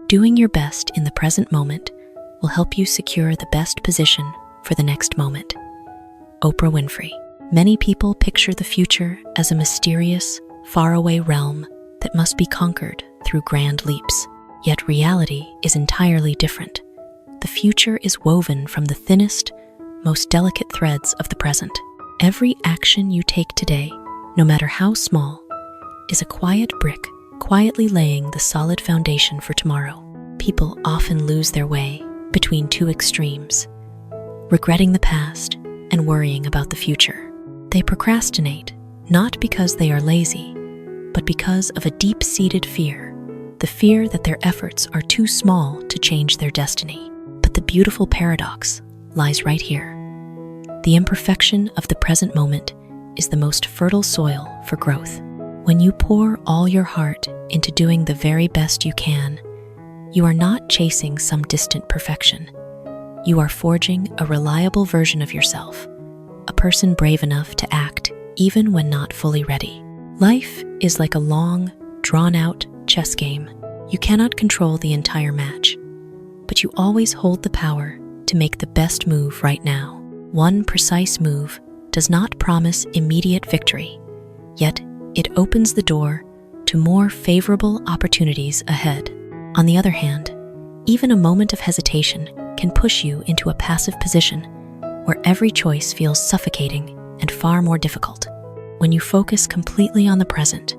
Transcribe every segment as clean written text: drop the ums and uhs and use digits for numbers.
Doing your best in the present moment will help you secure the best position for the next moment. Oprah Winfrey. Many people picture the future as a mysterious, faraway realm that must be conquered through grand leaps. Yet reality is entirely different. The future is woven from the thinnest, most delicate threads of the present. Every action you take today, no matter how small, is a quiet brick quietly laying the solid foundation for tomorrow. People often lose their way between two extremes, regretting the past and worrying about the future. They procrastinate, not because they are lazy, but because of a deep-seated fear, the fear that their efforts are too small to change their destiny. But the beautiful paradox lies right here. The imperfection of the present moment is the most fertile soil for growth. When you pour all your heart into doing the very best you can, you are not chasing some distant perfection. You are forging a reliable version of yourself, a person brave enough to act even when not fully ready. Life is like a long, drawn-out chess game. You cannot control the entire match, but you always hold the power to make the best move right now. One precise move does not promise immediate victory, yet it opens the door to more favorable opportunities ahead. On the other hand, even a moment of hesitation can push you into a passive position where every choice feels suffocating and far more difficult. When you focus completely on the present,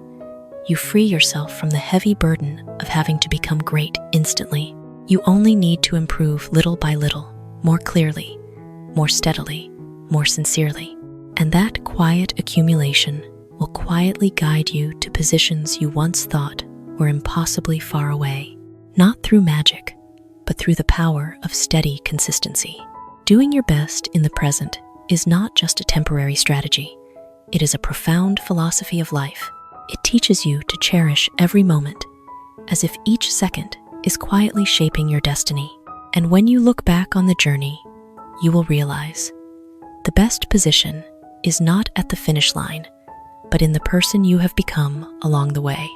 you free yourself from the heavy burden of having to become great instantly. You only need to improve little by little, more clearly, more steadily, more sincerely. And that quiet accumulation will quietly guide you to positions you once thought were impossibly far away, not through magic, but through the power of steady consistency. Doing your best in the present is not just a temporary strategy. It is a profound philosophy of life. It teaches you to cherish every moment, as if each second is quietly shaping your destiny. And when you look back on the journey, you will realize the best position is not at the finish line, but in the person you have become along the way.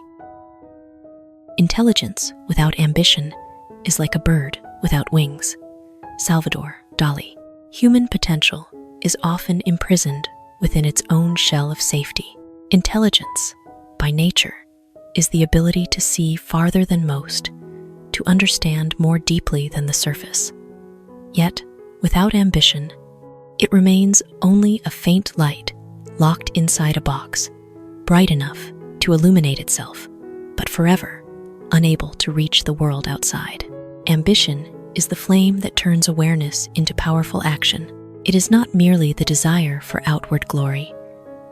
Intelligence without ambition is like a bird without wings. Salvador Dali. Human potential is often imprisoned within its own shell of safety. Intelligence, by nature, is the ability to see farther than most, to understand more deeply than the surface. Yet, without ambition, it remains only a faint light locked inside a box, bright enough to illuminate itself, but forever unable to reach the world outside. Ambition is the flame that turns awareness into powerful action. It is not merely the desire for outward glory.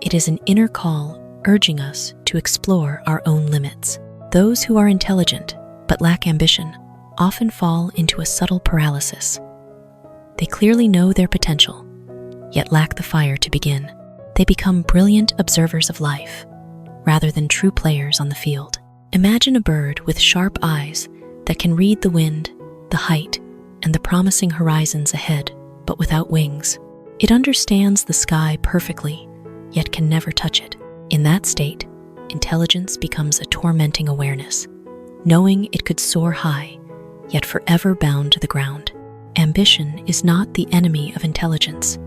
It is an inner call urging us to explore our own limits. Those who are intelligent but lack ambition often fall into a subtle paralysis. They clearly know their potential, yet lack the fire to begin. They become brilliant observers of life, rather than true players on the field. Imagine a bird with sharp eyes that can read the wind, the height, and the promising horizons ahead, but without wings. It understands the sky perfectly, yet can never touch it. In that state, intelligence becomes a tormenting awareness, knowing it could soar high, yet forever bound to the ground. Ambition is not the enemy of intelligence.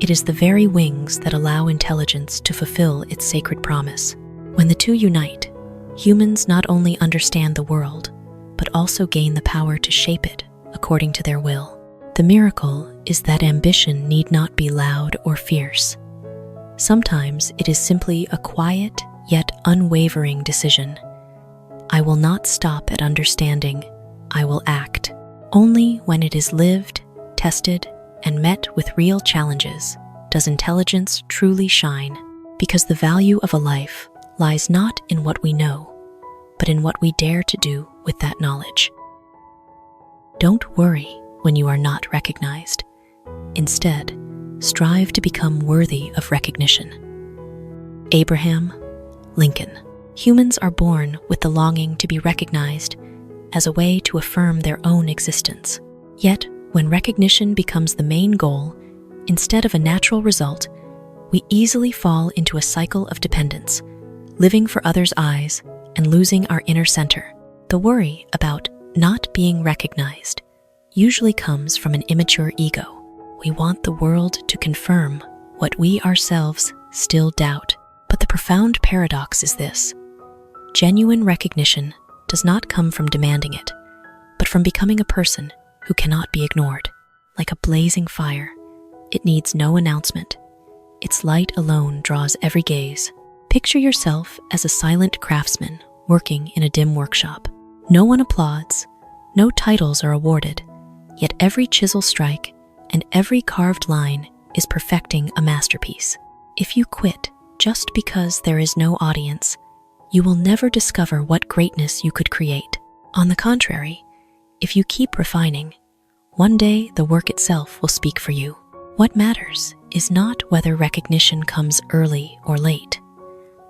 It is the very wings that allow intelligence to fulfill its sacred promise. When the two unite, humans not only understand the world, but also gain the power to shape it according to their will. The miracle is that ambition need not be loud or fierce. Sometimes it is simply a quiet yet unwavering decision. I will not stop at understanding, I will act. Only when it is lived, tested, and met with real challenges does intelligence truly shine, because the value of a life lies not in what we know, but in what we dare to do with that knowledge. Don't worry when you are not recognized. Instead, strive to become worthy of recognition. Abraham Lincoln. Humans are born with the longing to be recognized as a way to affirm their own existence. Yet, when recognition becomes the main goal, instead of a natural result, we easily fall into a cycle of dependence, living for others' eyes and losing our inner center. The worry about Not being recognized usually comes from an immature ego. We want the world to confirm what we ourselves still doubt. But the profound paradox is this: genuine recognition does not come from demanding it, but from becoming a person who cannot be ignored. Like a blazing fire, it needs no announcement. Its light alone draws every gaze. Picture yourself as a silent craftsman working in a dim workshop. No one applauds, no titles are awarded, yet every chisel strike and every carved line is perfecting a masterpiece. If you quit just because there is no audience, you will never discover what greatness you could create. On the contrary, if you keep refining, one day the work itself will speak for you. What matters is not whether recognition comes early or late,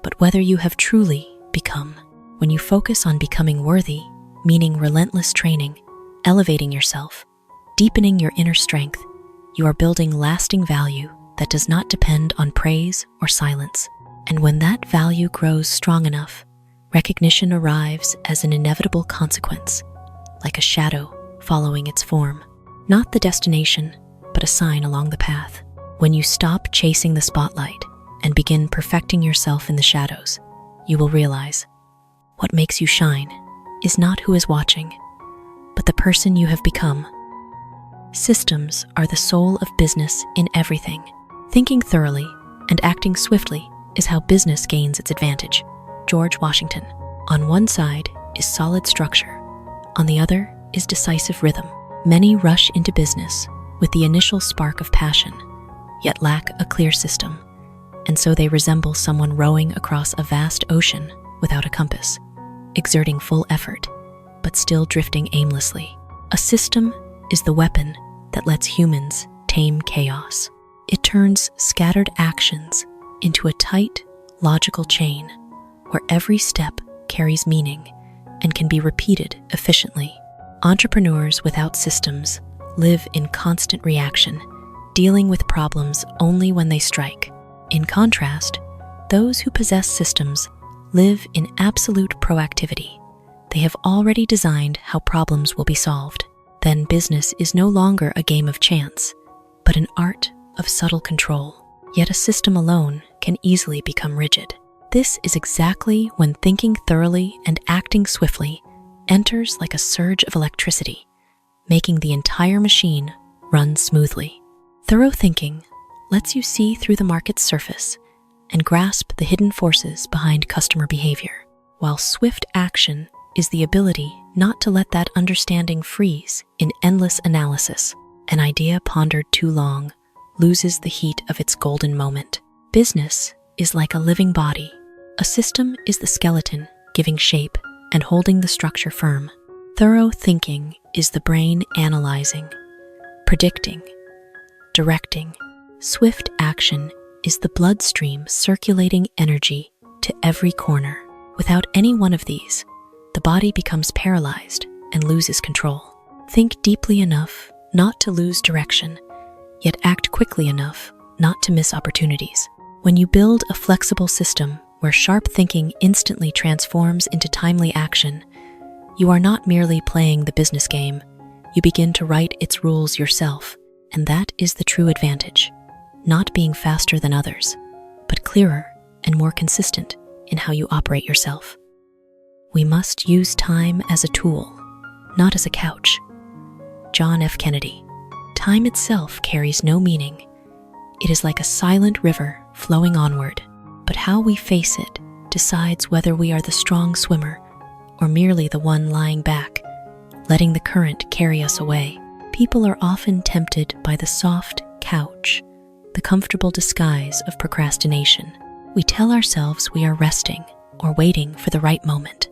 but whether you have truly become. When you focus on becoming worthy, meaning relentless training, elevating yourself, deepening your inner strength, you are building lasting value that does not depend on praise or silence. And when that value grows strong enough, recognition arrives as an inevitable consequence, like a shadow following its form. Not the destination, but a sign along the path. When you stop chasing the spotlight and begin perfecting yourself in the shadows, you will realize what makes you shine is not who is watching, but the person you have become. Systems are the soul of business in everything. Thinking thoroughly and acting swiftly is how business gains its advantage. George Washington. On one side is solid structure, on the other is decisive rhythm. Many rush into business with the initial spark of passion, yet lack a clear system, and so they resemble someone rowing across a vast ocean without a compass, exerting full effort, but still drifting aimlessly. A system is the weapon that lets humans tame chaos. It turns scattered actions into a tight, logical chain where every step carries meaning and can be repeated efficiently. Entrepreneurs without systems live in constant reaction, dealing with problems only when they strike. In contrast, those who possess systems live in absolute proactivity. They have already designed how problems will be solved. Then business is no longer a game of chance, but an art of subtle control. Yet a system alone can easily become rigid. This is exactly when thinking thoroughly and acting swiftly enters like a surge of electricity, making the entire machine run smoothly. Thorough thinking lets you see through the market's surface and grasp the hidden forces behind customer behavior, while swift action is the ability not to let that understanding freeze in endless analysis. An idea pondered too long loses the heat of its golden moment. Business is like a living body. A system is the skeleton, giving shape and holding the structure firm. Thorough thinking is the brain analyzing, predicting, directing. Swift action is the bloodstream circulating energy to every corner. Without any one of these, the body becomes paralyzed and loses control. Think deeply enough not to lose direction, yet act quickly enough not to miss opportunities. When you build a flexible system where sharp thinking instantly transforms into timely action, you are not merely playing the business game, you begin to write its rules yourself, and that is the true advantage. Not being faster than others, but clearer and more consistent in how you operate yourself. We must use time as a tool, not as a couch. John F. Kennedy. Time itself carries no meaning. It is like a silent river flowing onward, but how we face it decides whether we are the strong swimmer or merely the one lying back, letting the current carry us away. People are often tempted by the soft couch, the comfortable disguise of procrastination. We tell ourselves we are resting or waiting for the right moment.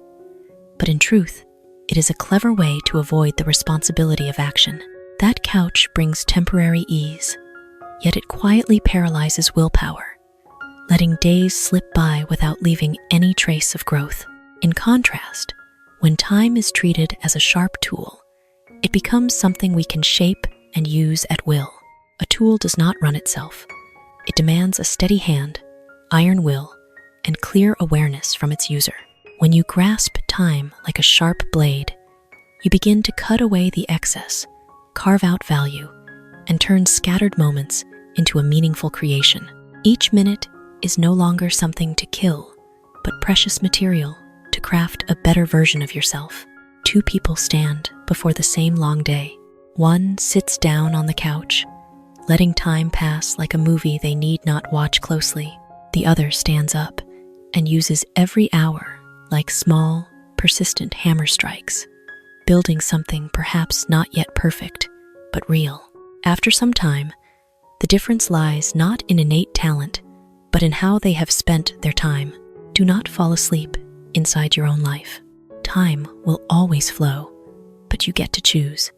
But in truth, it is a clever way to avoid the responsibility of action. That couch brings temporary ease, yet it quietly paralyzes willpower, letting days slip by without leaving any trace of growth. In contrast, when time is treated as a sharp tool, it becomes something we can shape and use at will. A tool does not run itself. It demands a steady hand, iron will, and clear awareness from its user. When you grasp time like a sharp blade, You begin to cut away the excess, carve out value, and turn scattered moments into a meaningful creation. Each minute is no longer something to kill, but precious material to craft a better version of yourself. Two people stand before the same long day. One sits down on the couch, letting time pass like a movie they need not watch closely. The other stands up and uses every hour like small, persistent hammer strikes, building something perhaps not yet perfect, but real. After some time, the difference lies not in innate talent, but in how they have spent their time. Do not fall asleep inside your own life. Time will always flow, but you get to choose.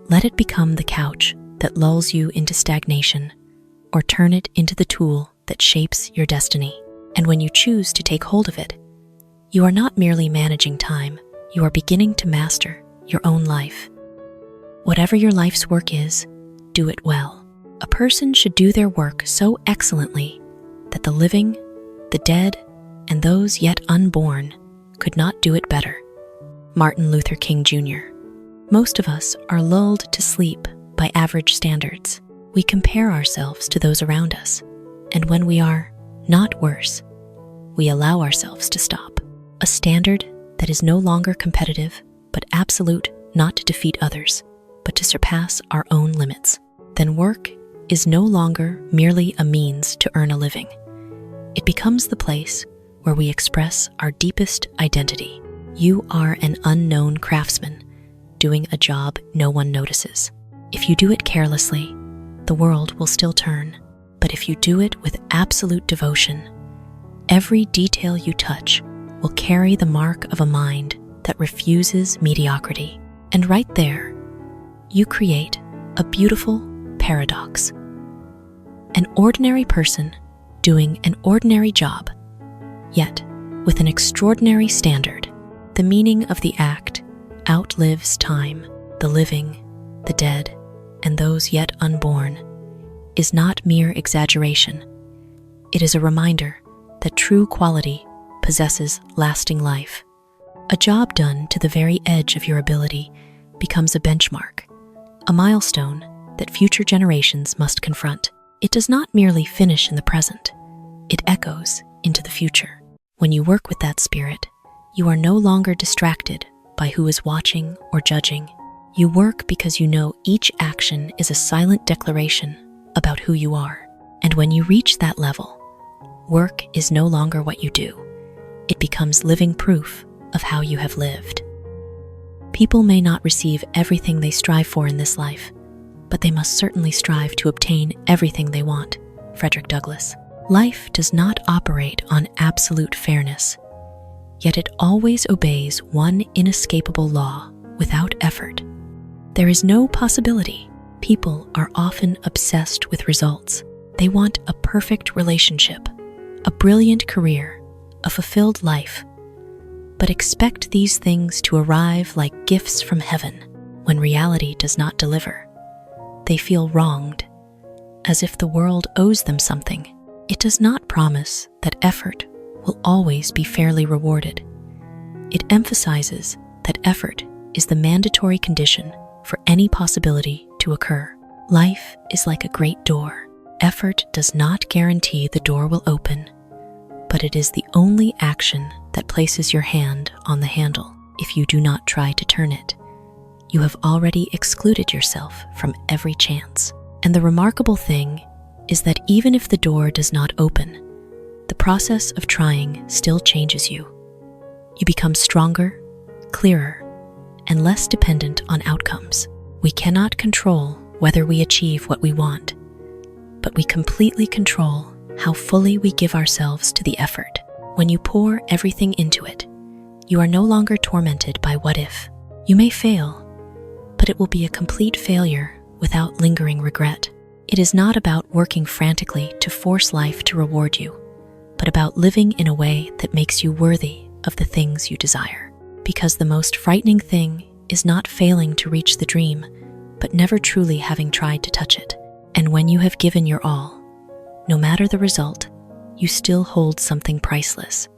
Let it become the couch that lulls you into stagnation, or turn it into the tool that shapes your destiny. And when you choose to take hold of it, you are not merely managing time, you are beginning to master your own life. Whatever your life's work is, do it well. A person should do their work so excellently that the living, the dead, and those yet unborn could not do it better. Martin Luther King Jr. Most of us are lulled to sleep by average standards. We compare ourselves to those around us, and when we are not worse, we allow ourselves to stop. A standard that is no longer competitive, but absolute, not to defeat others, but to surpass our own limits. Then work is no longer merely a means to earn a living. It becomes the place where we express our deepest identity. You are an unknown craftsman doing a job no one notices. If you do it carelessly, the world will still turn. But if you do it with absolute devotion, every detail you touch will carry the mark of a mind that refuses mediocrity. And right there, you create a beautiful paradox. An ordinary person doing an ordinary job, yet with an extraordinary standard. The meaning of the act outlives time. The living, the dead, and those yet unborn is not mere exaggeration. It is a reminder that true quality possesses lasting life. A job done to the very edge of your ability becomes a benchmark, a milestone that future generations must confront. It does not merely finish in the present, it echoes into the future. When you work with that spirit, you are no longer distracted by who is watching or judging. You work because you know each action is a silent declaration about who you are. And when you reach that level, work is no longer what you do. It becomes living proof of how you have lived. People may not receive everything they strive for in this life, but they must certainly strive to obtain everything they want. Frederick Douglass. Life does not operate on absolute fairness, yet it always obeys one inescapable law without effort. There is no possibility. People are often obsessed with results. They want a perfect relationship, a brilliant career, a fulfilled life, but expect these things to arrive like gifts from heaven. When reality does not deliver, they feel wronged, as if the world owes them something. It does not promise that effort will always be fairly rewarded. It emphasizes that effort is the mandatory condition for any possibility to occur. Life is like a great door. Effort does not guarantee the door will open, but it is the only action that places your hand on the handle. If you do not try to turn it, you have already excluded yourself from every chance. And the remarkable thing is that even if the door does not open, the process of trying still changes you. You become stronger, clearer, and less dependent on outcomes. We cannot control whether we achieve what we want, but we completely control how fully we give ourselves to the effort. When you pour everything into it, you are no longer tormented by what if. You may fail, but it will be a complete failure without lingering regret. It is not about working frantically to force life to reward you, but about living in a way that makes you worthy of the things you desire. Because the most frightening thing is not failing to reach the dream, but never truly having tried to touch it. And when you have given your all, no matter the result, you still hold something priceless: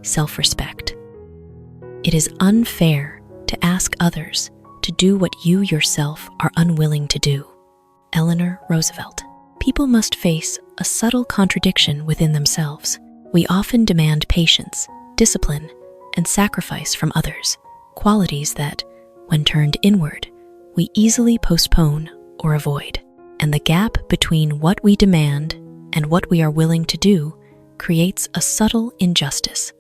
self-respect. It is unfair to ask others to do what you yourself are unwilling to do. Eleanor Roosevelt. People must face a subtle contradiction within themselves. We often demand patience, discipline, and sacrifice from others, qualities that, when turned inward, we easily postpone or avoid. And the gap between what we demand and what we are willing to do creates a subtle injustice.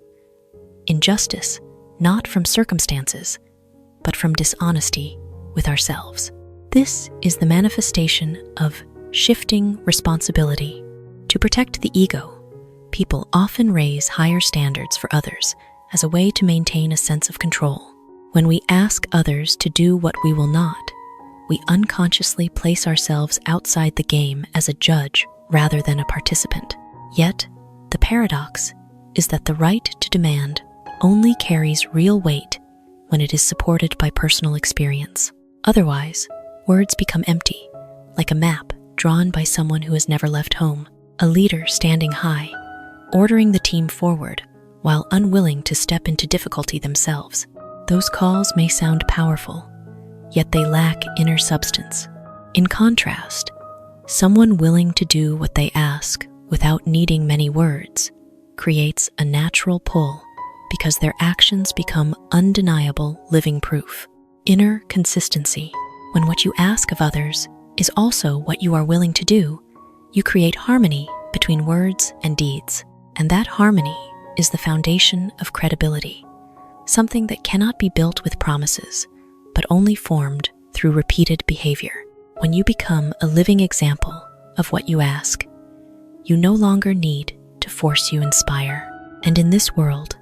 Injustice not from circumstances, but from dishonesty with ourselves. This is the manifestation of shifting responsibility. To protect the ego, people often raise higher standards for others as a way to maintain a sense of control. When we ask others to do what we will not, we unconsciously place ourselves outside the game as a judge rather than a participant. Yet, the paradox is that the right to demand only carries real weight when it is supported by personal experience. Otherwise, words become empty, like a map drawn by someone who has never left home, a leader standing high, ordering the team forward while unwilling to step into difficulty themselves. Those calls may sound powerful, yet they lack inner substance. In contrast, someone willing to do what they ask without needing many words creates a natural pull because their actions become undeniable living proof. Inner consistency. When what you ask of others is also what you are willing to do, you create harmony between words and deeds. And that harmony is the foundation of credibility, something that cannot be built with promises, but only formed through repeated behavior. When you become a living example of what you ask, you no longer need to force you inspire. And in this world,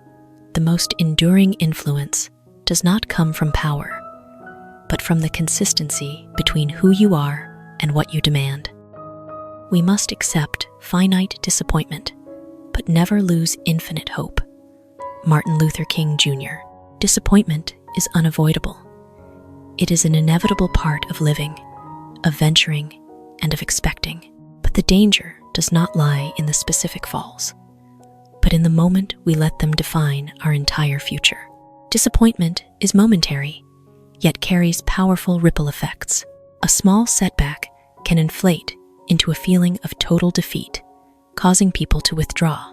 the most enduring influence does not come from power, but from the consistency between who you are and what you demand. We must accept finite disappointment, but never lose infinite hope. Martin Luther King Jr. Disappointment is unavoidable. It is an inevitable part of living, of venturing, and of expecting. But the danger does not lie in the specific falls, but in the moment we let them define our entire future. Disappointment is momentary, yet carries powerful ripple effects. A small setback can inflate into a feeling of total defeat, causing people to withdraw,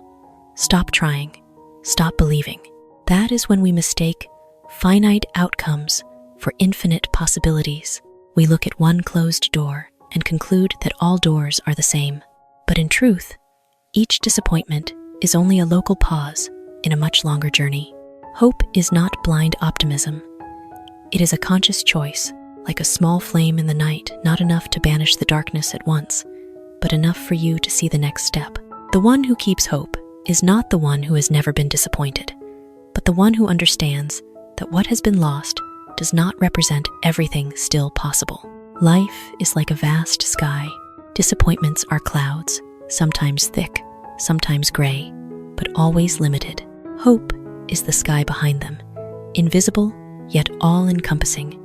stop trying, stop believing. That is when we mistake finite outcomes for infinite possibilities. We look at one closed door and conclude that all doors are the same. But in truth, each disappointment is only a local pause in a much longer journey. Hope is not blind optimism. It is a conscious choice, like a small flame in the night, not enough to banish the darkness at once, but enough for you to see the next step. The one who keeps hope is not the one who has never been disappointed, but the one who understands that what has been lost does not represent everything still possible. Life is like a vast sky. Disappointments are clouds, sometimes thick, sometimes gray, but always limited. Hope is the sky behind them, invisible yet all-encompassing,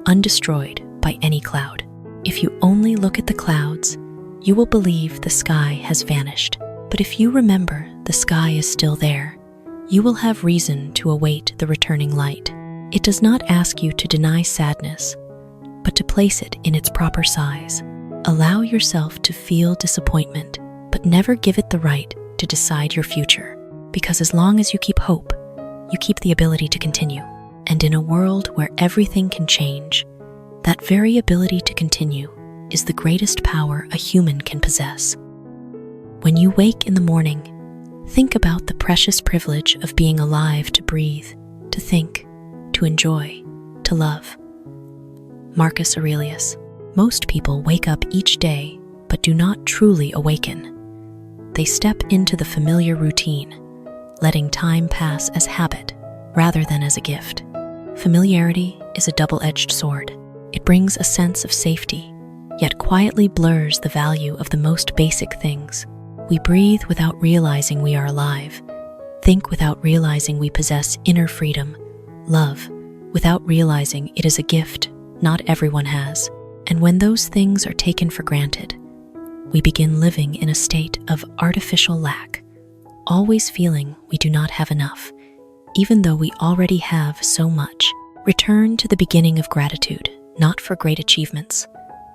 undestroyed by any cloud. If you only look at the clouds, you will believe the sky has vanished. But if you remember the sky is still there, you will have reason to await the returning light. It does not ask you to deny sadness, but to place it in its proper size. Allow yourself to feel disappointment, but never give it the right to decide your future. Because as long as you keep hope, you keep the ability to continue. And in a world where everything can change, that very ability to continue is the greatest power a human can possess. When you wake in the morning, think about the precious privilege of being alive to breathe, to think, to enjoy, to love. Marcus Aurelius. Most people wake up each day but do not truly awaken. They step into the familiar routine, letting time pass as habit rather than as a gift. Familiarity is a double-edged sword. It brings a sense of safety, yet quietly blurs the value of the most basic things. We breathe without realizing we are alive, think without realizing we possess inner freedom, love without realizing it is a gift not everyone has. And when those things are taken for granted, we begin living in a state of artificial lack, always feeling we do not have enough, even though we already have so much. Return to the beginning of gratitude, not for great achievements,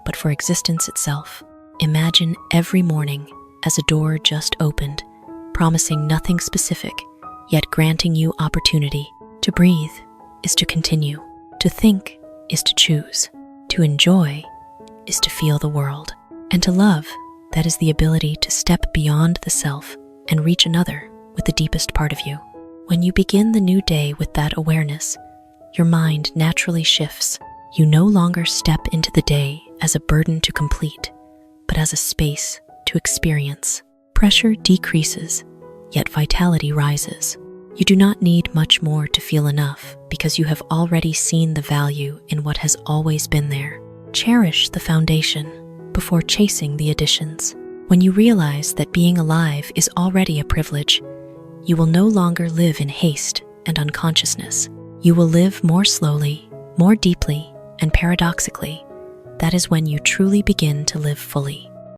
but for existence itself. Imagine every morning as a door just opened, promising nothing specific, yet granting you opportunity. To breathe is to continue. To think is to choose. To enjoy is to feel the world. And to love, that is the ability to step beyond the self and reach another with the deepest part of you. When you begin the new day with that awareness, your mind naturally shifts. You no longer step into the day as a burden to complete, but as a space to experience. Pressure decreases, yet vitality rises. You do not need much more to feel enough because you have already seen the value in what has always been there. Cherish the foundation before chasing the additions. When you realize that being alive is already a privilege, you will no longer live in haste and unconsciousness. You will live more slowly, more deeply, and paradoxically, that is when you truly begin to live fully.